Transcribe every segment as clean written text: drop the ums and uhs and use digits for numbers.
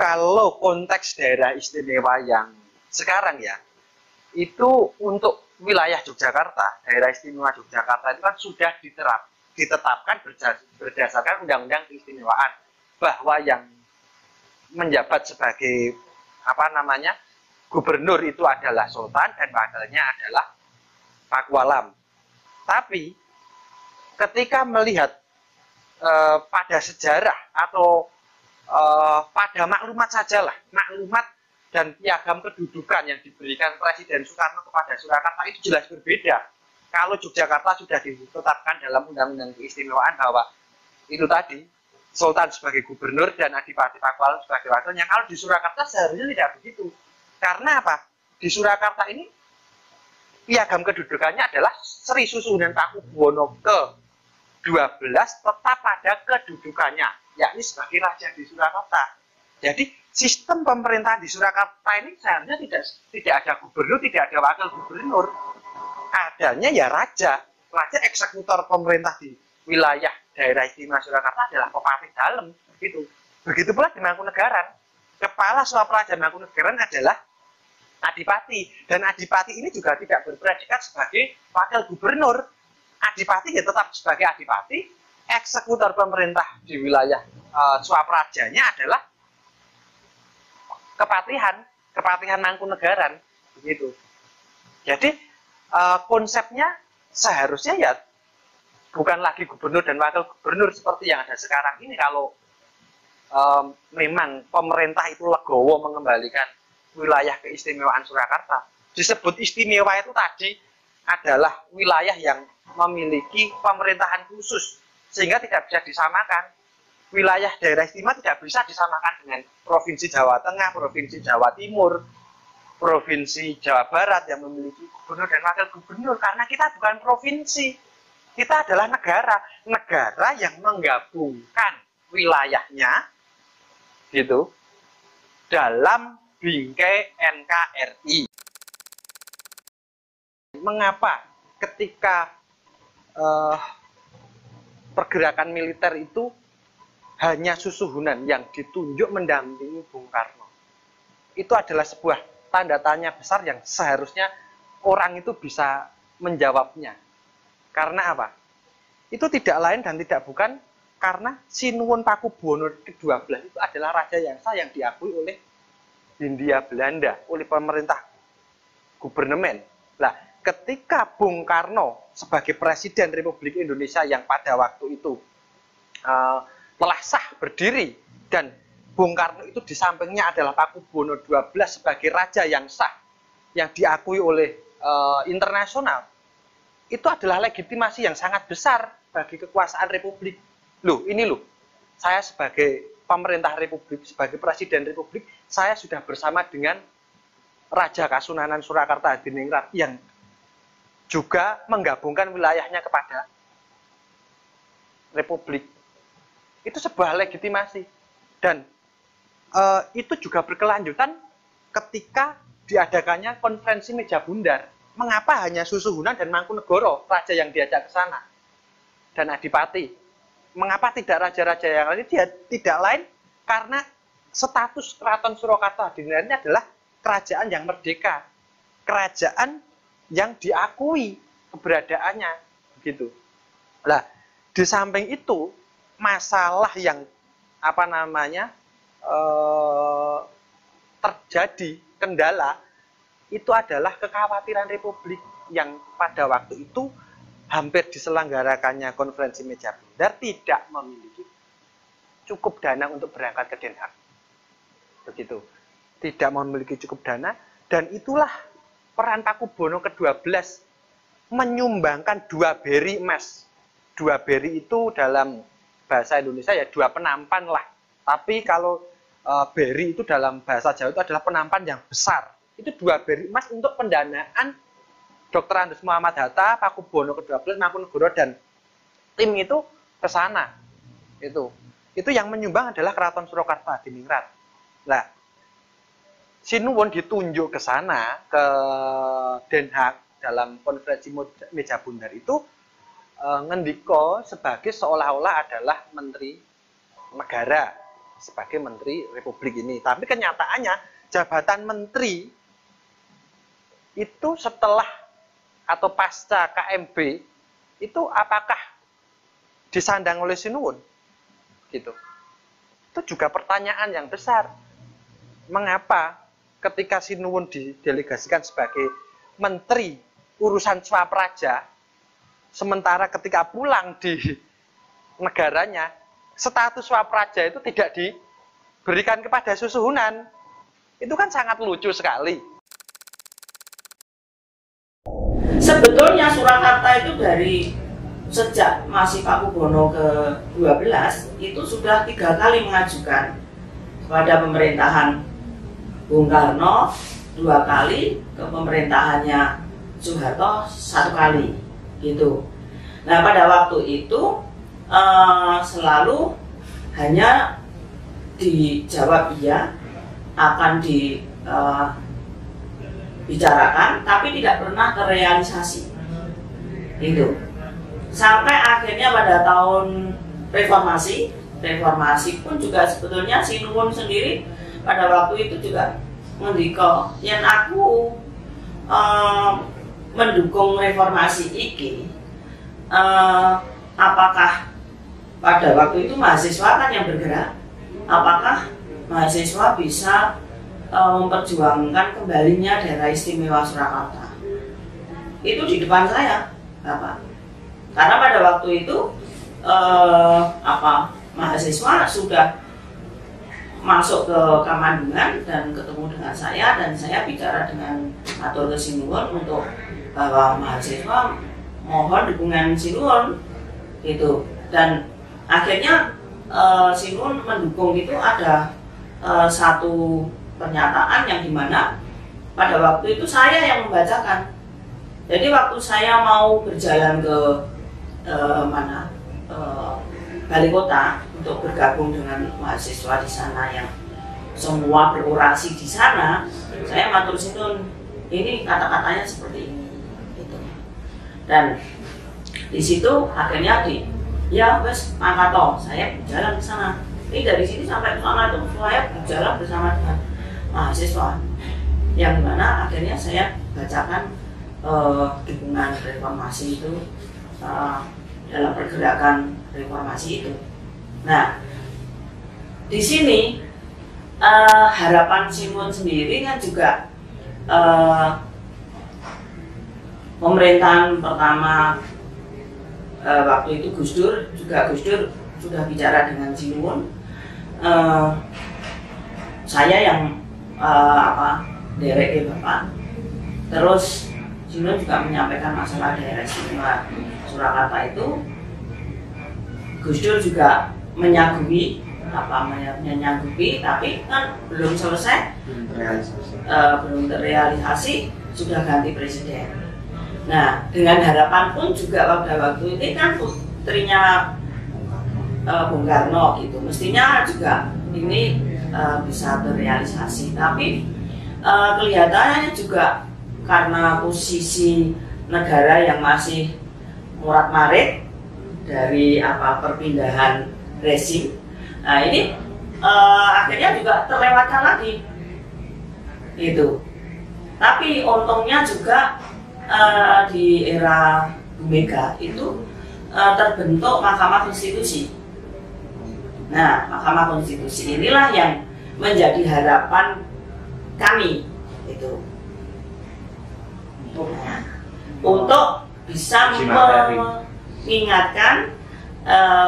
kalau konteks daerah istimewa yang sekarang ya, itu untuk wilayah Yogyakarta, daerah istimewa Yogyakarta itu kan sudah ditetapkan berdasarkan undang-undang keistimewaan bahwa yang menjabat sebagai gubernur itu adalah sultan dan wakilnya adalah Pakualam. Tapi ketika melihat pada sejarah atau pada maklumat sajalah, maklumat dan piagam kedudukan yang diberikan Presiden Soekarno kepada Surakarta itu jelas berbeda. Kalau Yogyakarta sudah ditetapkan dalam undang-undang keistimewaan bahwa itu tadi Sultan sebagai gubernur dan Adipati Pakualam sebagai wakilnya. Kalau di Surakarta seharusnya tidak begitu. Karena apa? Di Surakarta ini piagam kedudukannya adalah Sri Susuhunan Pakubuwono ke-12 tetap pada kedudukannya, yakni sebagai raja di Surakarta. Jadi sistem pemerintahan di Surakarta ini seharusnya tidak ada gubernur, tidak ada wakil gubernur. Adanya ya raja eksekutor pemerintah di wilayah daerah istimewa Surakarta adalah Bupati Dalem, gitu. Begitu pula di Mangkunegaran, kepala Swapraja Mangkunegaran adalah Adipati, dan Adipati ini juga tidak berpredikat sebagai wakil gubernur. Adipati ya tetap sebagai Adipati, eksekutor pemerintah di wilayah Swaprajanya adalah Kepatihan Mangkunegaran, begitu. Jadi konsepnya seharusnya ya bukan lagi gubernur dan wakil gubernur seperti yang ada sekarang ini. Kalau memang pemerintah itu legowo mengembalikan wilayah keistimewaan Surakarta, disebut istimewa itu tadi adalah wilayah yang memiliki pemerintahan khusus sehingga tidak bisa disamakan. Wilayah daerah istimewa tidak bisa disamakan dengan Provinsi Jawa Tengah, Provinsi Jawa Timur, Provinsi Jawa Barat yang memiliki gubernur dan wakil gubernur, karena kita bukan provinsi. Kita adalah negara yang menggabungkan wilayahnya gitu dalam bingkai NKRI. Mengapa ketika pergerakan militer itu hanya Susuhunan yang ditunjuk mendampingi Bung Karno? Itu adalah sebuah tanda tanya besar yang seharusnya orang itu bisa menjawabnya. Karena apa? Itu tidak lain dan tidak bukan karena Sinuwun Pakubuwono ke-12 itu adalah raja yang sah yang diakui oleh Hindia Belanda, oleh pemerintah gubernemen. Nah, ketika Bung Karno sebagai Presiden Republik Indonesia yang pada waktu itu telah sah berdiri, dan Bung Karno itu di sampingnya adalah Pakubuwono 12 sebagai raja yang sah yang diakui oleh internasional, itu adalah legitimasi yang sangat besar bagi kekuasaan Republik. Saya sebagai pemerintah Republik, sebagai Presiden Republik, saya sudah bersama dengan Raja Kasunanan Surakarta Hadiningrat yang juga menggabungkan wilayahnya kepada Republik. Itu sebuah legitimasi. Dan itu juga berkelanjutan ketika diadakannya konferensi meja bundar. Mengapa hanya Susuhunan dan Mangkunegoro raja yang diajak ke sana dan Adipati? Mengapa tidak raja-raja yang lain? Dia tidak lain karena status Keraton Surakarta Hadiningrat ini adalah kerajaan yang merdeka, kerajaan yang diakui keberadaannya, begitu. Nah, di samping itu masalah yang terjadi kendala itu adalah kekhawatiran Republik yang pada waktu itu hampir diselenggarakannya konferensi meja bundar tidak memiliki cukup dana untuk berangkat ke Den Haag. Begitu. Tidak memiliki cukup dana, dan itulah peran Pakubuwono ke-12 menyumbangkan 2 beri emas. 2 beri itu dalam bahasa Indonesia ya 2 penampan lah. Tapi kalau beri itu dalam bahasa Jawa itu adalah penampan yang besar. Itu 2 beri emas untuk pendanaan Dr. Andes Muhammad Hatta, Pakubuwono ke-12, Mangkunegoro, dan tim itu ke sana. Itu yang menyumbang adalah Keraton Surakarta Hadiningrat. Nah, Sinuwun ditunjuk ke sana, ke Den Haag dalam konferensi meja bundar itu ngendiko sebagai seolah-olah adalah menteri negara, sebagai Menteri Republik ini. Tapi kenyataannya jabatan Menteri itu setelah atau pasca KMB itu apakah disandang oleh Sinuhun? Gitu. Itu juga pertanyaan yang besar. Mengapa ketika Sinuhun didelegasikan sebagai Menteri urusan Swapraja, sementara ketika pulang di negaranya, status Swapraja itu tidak diberikan kepada Susuhunan. Itu kan sangat lucu sekali. Sebetulnya Surakarta itu dari sejak masih Pakubono ke-12 itu sudah 3 kali mengajukan kepada pemerintahan Bung Karno, 2 kali, ke pemerintahannya Soeharto 1 kali, gitu. Nah pada waktu itu selalu hanya dijawab iya, akan dibicarakan, tapi tidak pernah terrealisasi, gitu. Sampai akhirnya pada tahun reformasi pun juga sebetulnya Sinuhun sendiri pada waktu itu juga ngendika yang aku mendukung reformasi iki, apakah pada waktu itu mahasiswa kan yang bergerak, apakah mahasiswa bisa memperjuangkan kembalinya daerah istimewa Surakarta? Itu di depan saya, Bapak. Karena pada waktu itu mahasiswa sudah masuk ke Kamandungan dan ketemu dengan saya, dan saya bicara dengan atur ke Sinuhun untuk bahwa mahasiswa mohon dukungan Sinuhun, gitu. Dan akhirnya Sinuhun mendukung. Itu ada satu pernyataan yang dimana pada waktu itu saya yang membacakan. Jadi waktu saya mau berjalan ke Balai Kota untuk bergabung dengan mahasiswa di sana yang semua berorasi di sana, saya matur Sinuhun, ini kata-katanya seperti ini, gitu. Dan di situ akhirnya ya wes mangkato, saya berjalan ke sana. Ini dari sini sampai ke sana itu saya berjalan bersama dengan mahasiswa, yang dimana akhirnya saya bacakan dukungan reformasi itu dalam pergerakan reformasi itu. Nah, di sini harapan Sinuhun sendiri kan juga pemerintahan pertama waktu itu Gus Dur sudah bicara dengan Sinuhun. Saya yang derek Bapak. Terus Sinuhun juga menyampaikan masalah daerah istimewa Surakarta itu. Gus Dur juga menyanggupi, tapi kan belum selesai, belum terrealisasi, sudah ganti presiden. Nah, dengan harapan pun juga pada waktu ini kan putrinya Bung Karno, gitu. Mestinya juga ini bisa terrealisasi, tapi kelihatannya juga karena posisi negara yang masih morat-marit dari perpindahan rezim, nah ini akhirnya juga terlewatkan lagi, gitu. Tapi untungnya juga di era Bu Mega itu terbentuk Mahkamah Konstitusi. Nah, Mahkamah Konstitusi inilah yang menjadi harapan kami, itu untuk bisa mengingatkan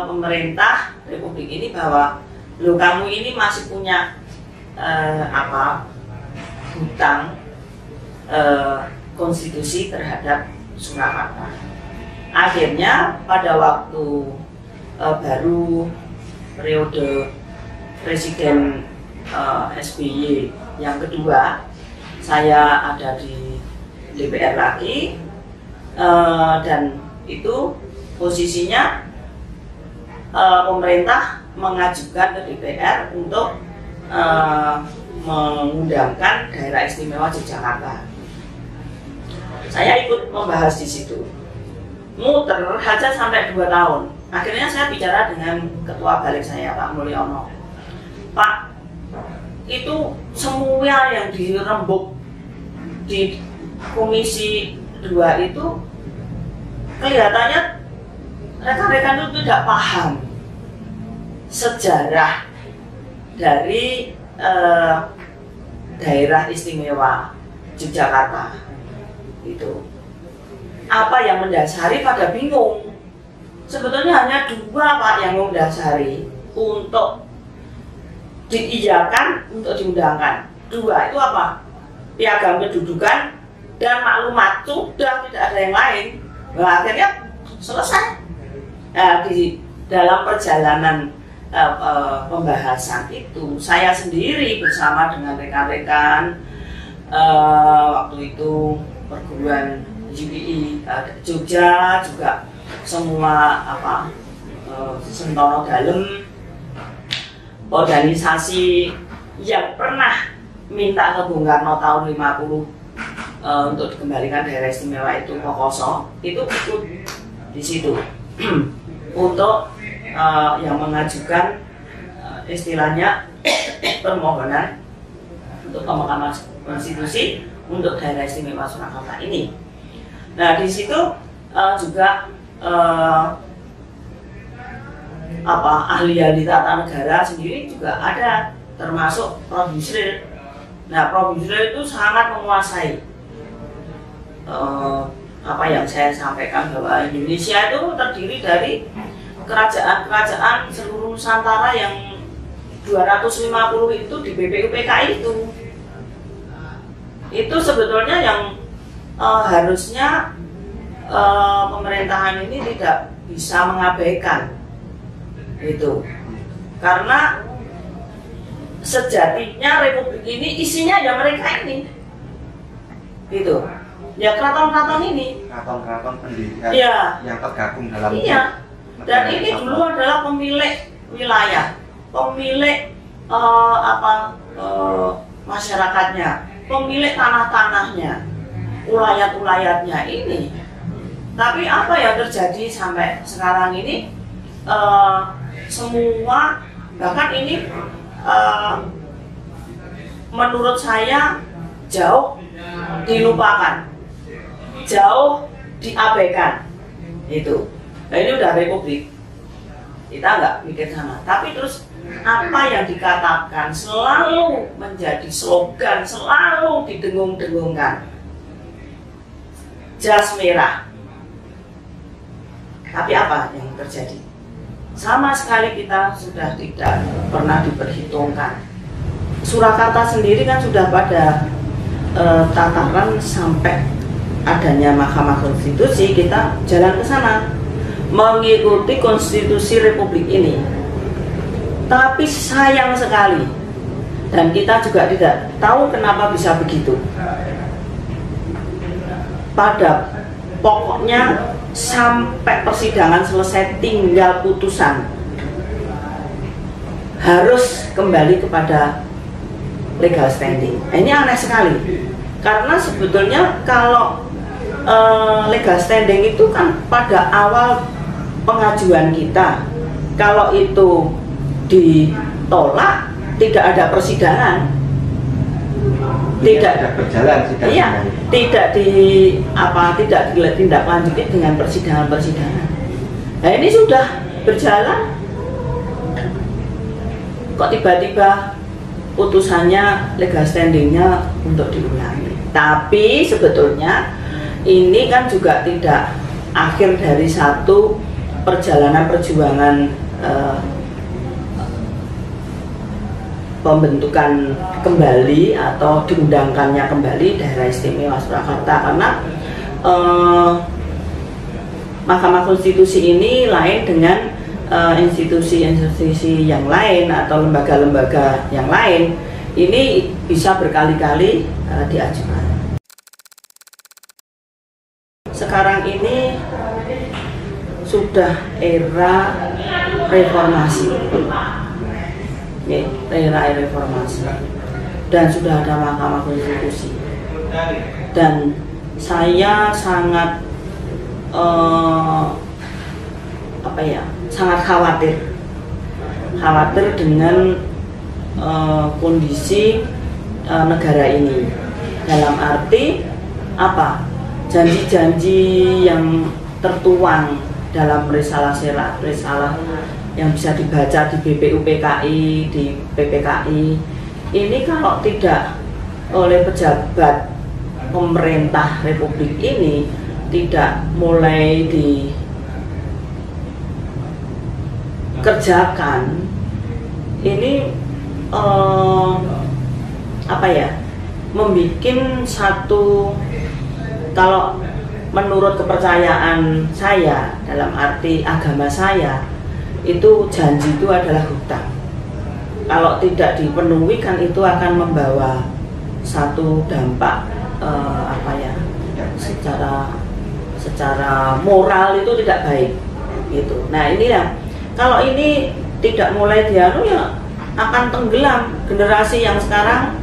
pemerintah Republik ini bahwa lo kamu ini masih punya hutang konstitusi terhadap Surakarta. Akhirnya pada waktu baru periode Presiden SBY yang kedua, saya ada di DPR lagi, dan itu posisinya pemerintah mengajukan ke DPR untuk mengundangkan daerah istimewa Yogyakarta. Saya ikut membahas di situ, muter saja sampai 2 tahun. Akhirnya saya bicara dengan ketua balik saya, Pak Mulyono. Pak, itu semua yang dirembuk di Komisi 2 itu kelihatannya rekan-rekan itu tidak paham sejarah dari daerah istimewa Yogyakarta. Itu apa yang mendasari pada bingung. Sebetulnya hanya dua Pak yang mendasari untuk diiyakan, untuk diundangkan. Dua itu apa? Piagam kedudukan dan maklumat, sudah tidak ada yang lain. Nah, akhirnya selesai. Nah, di dalam perjalanan pembahasan itu, saya sendiri bersama dengan rekan-rekan waktu itu perguruan UPI Jogja juga semua Sentono Dalem, organisasi yang pernah minta ke Bung Karno tahun 50 untuk dikembalikan daerah istimewa itu Pokoso, itu ikut di situ untuk yang mengajukan istilahnya permohonan untuk ke Mahkamah Konstitusi untuk daerah istimewa Surakarta ini. Nah, di situ juga ahli-ahli tata negara sendiri juga ada, termasuk Prof. Yusril. Nah, Prof. Yusril itu sangat menguasai apa yang saya sampaikan, bahwa Indonesia itu terdiri dari kerajaan-kerajaan seluruh Nusantara yang 250 itu di BPUPK itu. Itu sebetulnya yang harusnya pemerintahan ini tidak bisa mengabaikan itu, karena sejatinya republik ini isinya ya mereka ini, gitu ya, keraton-keraton ini, keraton-keraton pendirian ya, yang tergabung dalam dan ini dulu adalah pemilik wilayah, pemilik masyarakatnya, pemilik tanah-tanahnya, ulayat-ulayatnya ini. Tapi apa yang terjadi sampai sekarang ini, semua, bahkan ini menurut saya jauh dilupakan, jauh diabaikan itu. Nah, ini udah republik, kita nggak mikir sana. Tapi terus apa yang dikatakan selalu menjadi slogan, selalu didengung-dengungkan, jas merah. Tapi apa yang terjadi? Sama sekali kita sudah tidak pernah diperhitungkan. Surakarta sendiri kan sudah pada tataran sampai adanya Mahkamah Konstitusi, kita jalan ke sana mengikuti konstitusi republik ini. Tapi sayang sekali, dan kita juga tidak tahu kenapa bisa begitu. Pada pokoknya sampai persidangan selesai tinggal putusan, harus kembali kepada legal standing. Nah, ini aneh sekali, karena sebetulnya kalau legal standing itu kan pada awal pengajuan kita, kalau itu ditolak tidak ada persidangan, tidak berjalan sidang. Iya, tidak ditindaklanjuti dengan persidangan. Nah, ini sudah berjalan, kok tiba-tiba putusannya legal standingnya untuk diulangi. Tapi sebetulnya ini kan juga tidak akhir dari satu perjalanan perjuangan pembentukan kembali atau diundangkannya kembali daerah istimewa Surakarta, karena Mahkamah Konstitusi ini lain dengan institusi-institusi yang lain atau lembaga-lembaga yang lain. Ini bisa berkali-kali diajukan. Sekarang ini sudah era reformasi, era reformasi, dan sudah ada Mahkamah Konstitusi. Dan saya sangat sangat khawatir dengan kondisi negara ini. Dalam arti apa? Janji-janji yang tertuang dalam risalah yang bisa dibaca di BPUPKI, di PPKI, ini kalau tidak oleh pejabat pemerintah Republik ini tidak mulai dikerjakan, ini membikin satu, kalau menurut kepercayaan saya, dalam arti agama saya, itu janji itu adalah hutang. Kalau tidak dipenuhi kan itu akan membawa satu dampak secara moral itu tidak baik gitu. Nah ini ya, kalau ini tidak mulai dianu ya akan tenggelam generasi yang sekarang.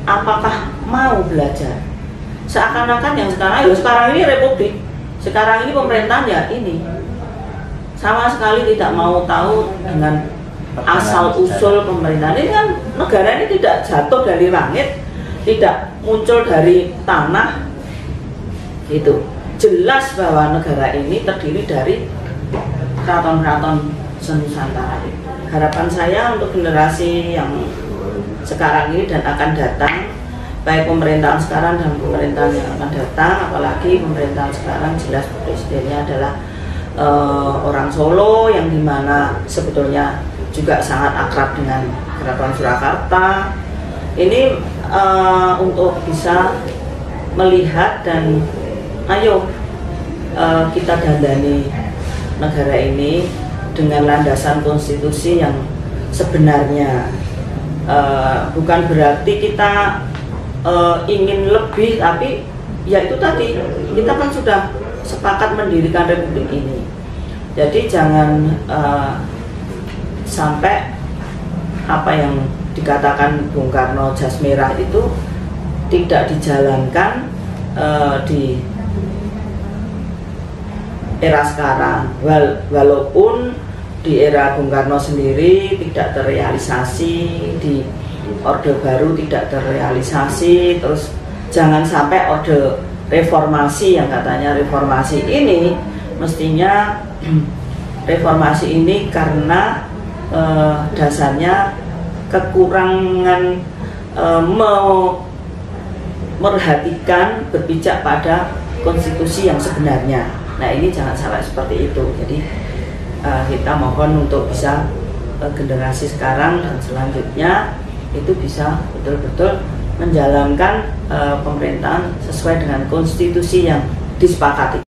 Apakah mau belajar? Seakan-akan yang sekarang ini republik, sekarang ini pemerintahan ya ini sama sekali tidak mau tahu dengan asal usul pemerintahan. Ini kan negara ini tidak jatuh dari langit, tidak muncul dari tanah gitu. Jelas bahwa negara ini terdiri dari keraton-keraton senusantara. Harapan saya untuk generasi yang sekarang ini dan akan datang, baik pemerintahan sekarang dan pemerintahan yang akan datang, apalagi pemerintahan sekarang jelas presidennya adalah orang Solo, yang dimana sebetulnya juga sangat akrab dengan Keraton Surakarta. Ini untuk bisa melihat dan ayo kita dandani negara ini dengan landasan konstitusi yang sebenarnya. Bukan berarti kita ingin lebih, tapi ya itu tadi, kita kan sudah sepakat mendirikan republik ini. Jadi jangan sampai apa yang dikatakan Bung Karno jas merah itu tidak dijalankan di era sekarang, walaupun di era Bung Karno sendiri tidak terrealisasi, di Orde Baru tidak terrealisasi, terus jangan sampai Orde Reformasi yang katanya reformasi ini, mestinya reformasi ini karena dasarnya kekurangan merhatikan, berpijak pada konstitusi yang sebenarnya. Nah ini jangan sampai seperti itu. Jadi kita mohon untuk bisa generasi sekarang dan selanjutnya itu bisa betul-betul menjalankan pemerintahan sesuai dengan konstitusi yang disepakati.